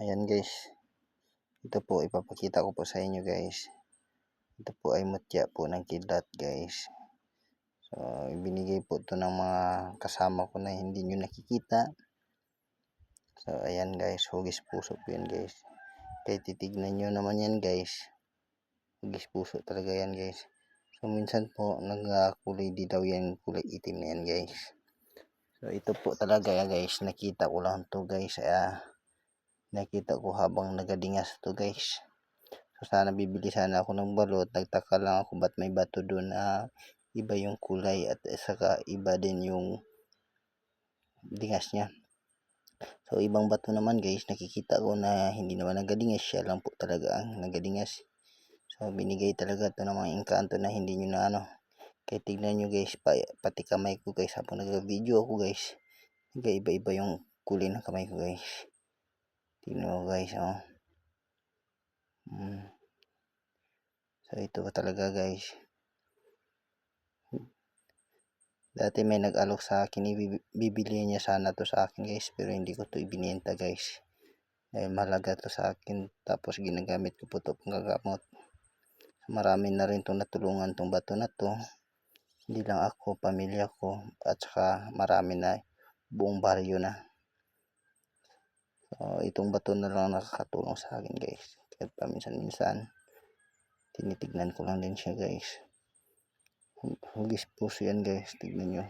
Ayan guys, ito po ipapakita ko po sa inyo guys. Ito po ay mutya po ng kidlat guys. So ibinigay po ito ng mga kasama ko na hindi nyo nakikita. So ayan guys, hugis puso po yan guys. Kaya titignan nyo naman yan guys, hugis puso talaga yan guys. So minsan po nagkulay dilaw yan, kulay itim na yan guys. So ito po talaga guys, nakita ko lang to guys. Nakita ko habang nagadingas to guys. So sana bibili sana ako ng balot. Nagtaka lang ako ba't may bato doon na iba yung kulay at saka iba din yung dingas niya. So ibang bato naman guys, nakikita ko na hindi naman nagadingas, siya lang po talaga ang nagadingas. So binigay talaga to ng mga engkanto na hindi nyo na ano. Kaya tignan nyo guys, pati kamay ko guys habang nag-video ako guys. Iba-iba yung kulay ng kamay ko guys. Tignan mo guys, oh. So ito talaga guys. Dati may nag-alok sa akin, bibili niya sana to sa akin guys, pero hindi ko to ibinenta guys. Dahil mahalaga to sa akin, tapos ginagamit ko po to panggagamot. Marami na rin itong natulungan tong bato na to. Hindi lang ako, pamilya ko, at saka marami na, buong baryo na. So itong bato na lang nakakatulong sa akin guys. Kahit paminsan-minsan tinitignan ko lang din siya guys. Hugis puso yan guys, tignan nyo.